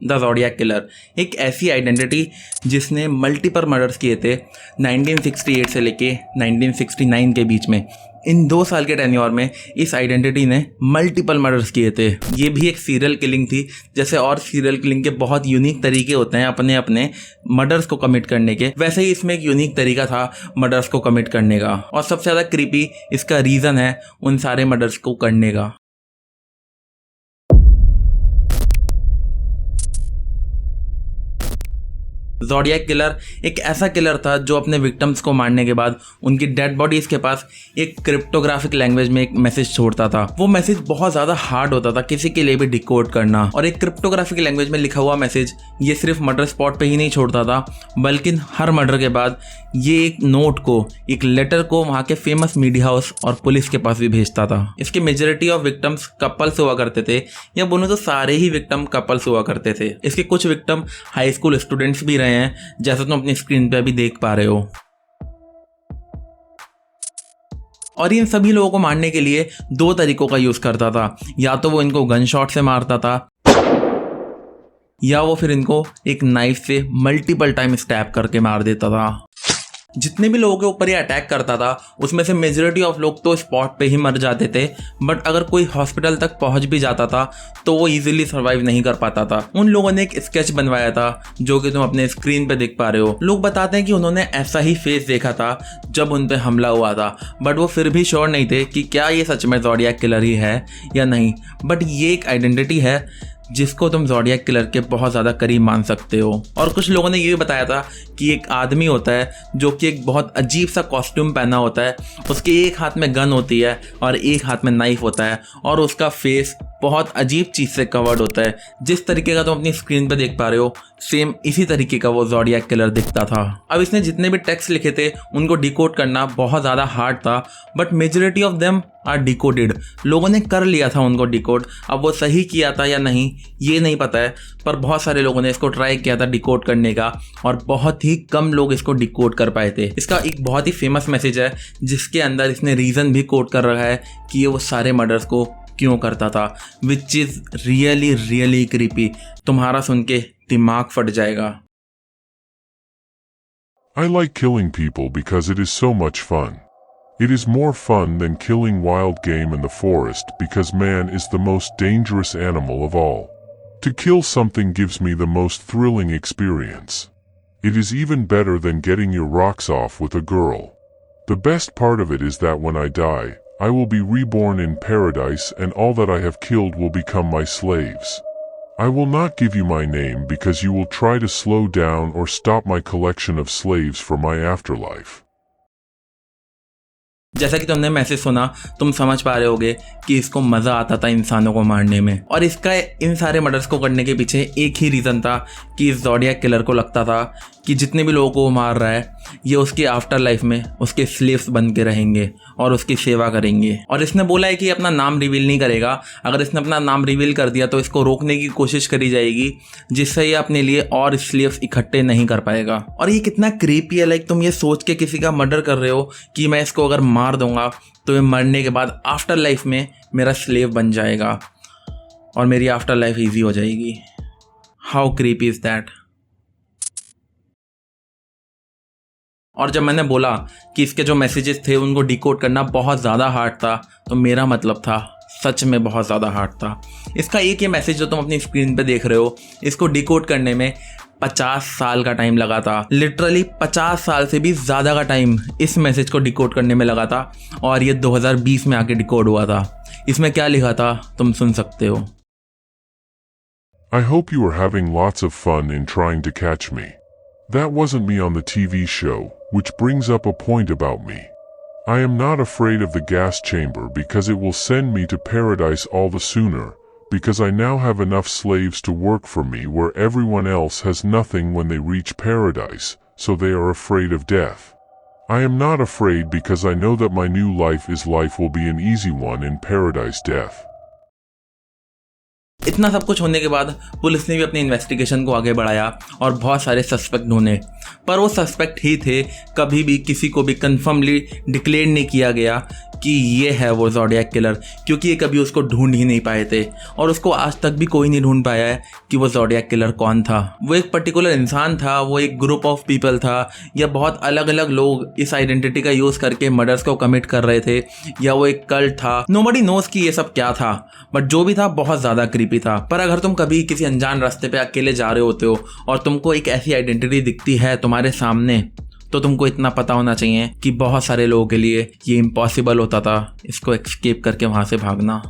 The zodiac killer एक ऐसी identity जिसने मल्टीपल मर्डर्स किए थे 1968 से लेके 1969 के बीच में। इन 2 साल के टेन्योर में इस आइडेंटिटी ने मल्टीपल मर्डर्स किए थे। ये भी एक सीरियल किलिंग थी। जैसे और सीरियल किलिंग के बहुत यूनिक तरीके होते हैं अपने अपने मर्डर्स को कमिट करने के, वैसे ही इसमें एक यूनिक तरीका था मर्डर्स को कमिट करने का। और सबसे ज़्यादा क्रीपी इसका रीज़न है उन सारे मर्डर्स को करने का। ज़ोडिएक किलर एक ऐसा किलर था जो अपने विक्टिम्स को मारने के बाद उनकी डेड बॉडीज के पास एक क्रिप्टोग्राफिक लैंग्वेज में एक मैसेज छोड़ता था। वो मैसेज बहुत ज़्यादा हार्ड होता था किसी के लिए भी डिकोड करना। और एक क्रिप्टोग्राफिक लैंग्वेज में लिखा हुआ मैसेज ये सिर्फ मर्डर स्पॉट पे ही नहीं छोड़ता था, बल्कि हर मर्डर के बाद ये एक नोट को, एक लेटर को वहाँ के फेमस मीडिया हाउस और पुलिस के पास भी भेजता था। इसके मेजॉरिटी ऑफ विक्टिम्स कपल्स हुआ करते थे, या बोलूँ तो सारे ही विक्टिम कपल्स हुआ करते थे। इसके कुछ विक्टिम हाई स्कूल स्टूडेंट्स भी रहे हैं, जैसा तुम अपनी स्क्रीन पे अभी देख पा रहे हो। और इन सभी लोगों को मारने के लिए 2 तरीकों का यूज करता था। या तो वो इनको गन शॉट से मारता था, या वो फिर इनको एक नाइफ से मल्टीपल टाइम स्टैब करके मार देता था। जितने भी लोगों के ऊपर ये अटैक करता था उसमें से मेजॉरिटी ऑफ लोग तो स्पॉट पे ही मर जाते थे, बट अगर कोई हॉस्पिटल तक पहुंच भी जाता था तो वो इजीली सर्वाइव नहीं कर पाता था। उन लोगों ने एक स्केच बनवाया था जो कि तुम अपने स्क्रीन पे देख पा रहे हो। लोग बताते हैं कि उन्होंने ऐसा ही फेस देखा था जब उन पे हमला हुआ था, बट वो फिर भी श्योर नहीं थे कि क्या ये सच में ज़ोडिएक किलर ही है या नहीं। बट ये एक आइडेंटिटी है जिसको तुम ज़ोडिएक किलर के बहुत ज़्यादा करीब मान सकते हो। और कुछ लोगों ने ये भी बताया था कि एक आदमी होता है जो कि एक बहुत अजीब सा कॉस्ट्यूम पहना होता है, उसके एक हाथ में गन होती है और एक हाथ में नाइफ होता है, और उसका फेस बहुत अजीब चीज़ से कवर्ड होता है। जिस तरीके का तुम अपनी स्क्रीन पे देख पा रहे हो सेम इसी तरीके का वो ज़ोडिएक किलर दिखता था। अब इसने जितने भी टेक्स्ट लिखे थे उनको डिकोड करना बहुत ज़्यादा हार्ड था, but majority of them are decoded. लोगों ने कर लिया था उनको डिकोड। अब वो सही किया था या नहीं ये नहीं पता है, पर बहुत सारे लोगों ने इसको ट्राई किया था डिकोड करने का, और बहुत ही कम लोग इसको डिकोड कर पाए थे। इसका एक बहुत ही फेमस मैसेज है जिसके अंदर इसने रीज़न भी कोट कर रखा है कि ये वो सारे मर्डर्स को क्यों करता था, which is really really creepy. तुम्हारा सुन के दिमाग फट जाएगा। I like killing people because it is so much fun. It is more fun than killing wild game in the forest because man is the most dangerous animal of all. To kill something gives me the most thrilling experience. It is even better than getting your rocks off with a girl. The best part of it is that when I die, I will be reborn in paradise and all that I have killed will become my slaves. I will not give you my name because you will try to slow down or stop my collection of slaves for my afterlife. जैसा कि तुमने message सुना तुम समझ पा रहे होगे कि इसको मज़ा आता था इंसानों को मारने में। और इसका इन सारे मर्डर्स को करने के पीछे एक ही रीज़न था कि इस ज़ोडिएक किलर को लगता था कि जितने भी लोगों को वो मार रहा है ये उसकी आफ्टर लाइफ में उसके स्लेव्स बन के रहेंगे और उसकी सेवा करेंगे। और इसने बोला है कि अपना नाम रिवील नहीं करेगा। अगर इसने अपना नाम रिवील कर दिया तो इसको रोकने की कोशिश करी जाएगी, जिससे ये अपने लिए और स्लेव्स इकट्ठे नहीं कर पाएगा। और ये कितना क्रीपी है, लाइक तुम ये सोच के किसी का मर्डर कर रहे हो कि मैं इसको अगर मार दूंगा तो ये मरने के बाद आफ्टर लाइफ में मेरा स्लेव बन जाएगा और मेरी आफ्टर लाइफ ईजी हो जाएगी। How creepy is that. और जब मैंने बोला कि इसके जो मैसेजेस थे उनको डिकोड करना बहुत ज़्यादा हार्ड था, तो मेरा मतलब था सच में बहुत ज़्यादा हार्ड था। इसका एक ये मैसेज जो तुम अपनी स्क्रीन पे देख रहे हो इसको डिकोड करने में 50 साल का टाइम लगा था। लिटरली 50 साल से भी ज़्यादा का टाइम इस मैसेज को डिकोड करने में लगा था, और ये 2020 में आके डिकोड हुआ था। इसमें क्या लिखा था तुम सुन सकते हो। I hope you are having lots of fun in trying to catch me. That wasn't me on the TV show, which brings up a point about me. I am not afraid of the gas chamber because it will send me to paradise all the sooner, because I now have enough slaves to work for me where everyone else has nothing when they reach paradise, so they are afraid of death. I am not afraid because I know that my new life will be an easy one in paradise death. इतना सब कुछ होने के बाद police ने भी अपनी investigation को आगे बढ़ाया और बहुत सारे सस्पेक्ट ढूंढे, पर वो सस्पेक्ट ही थे। कभी भी किसी को भी कंफर्मली डिक्लेयर नहीं किया गया कि ये है वो ज़ोडिएक किलर, क्योंकि ये कभी उसको ढूंढ ही नहीं पाए थे और उसको आज तक भी कोई नहीं ढूंढ पाया है कि वो ज़ोडिएक किलर कौन था। वो एक पर्टिकुलर इंसान था, वो एक ग्रुप ऑफ पीपल था, या बहुत अलग अलग लोग इस आइडेंटिटी का यूज़ करके मर्डर्स को कमिट कर रहे थे, या वो एक कल्ट था। नोबडी नोज कि ये सब क्या था, बट जो भी था बहुत ज़्यादा क्रीपी था। पर अगर तुम कभी किसी अनजान रास्ते पे अकेले जा रहे होते हो और तुमको एक ऐसी आइडेंटिटी दिखती है तुम्हारे सामने, तो तुमको इतना पता होना चाहिए कि बहुत सारे लोगों के लिए ये इम्पॉसिबल होता था इसको एस्केप करके वहाँ से भागना।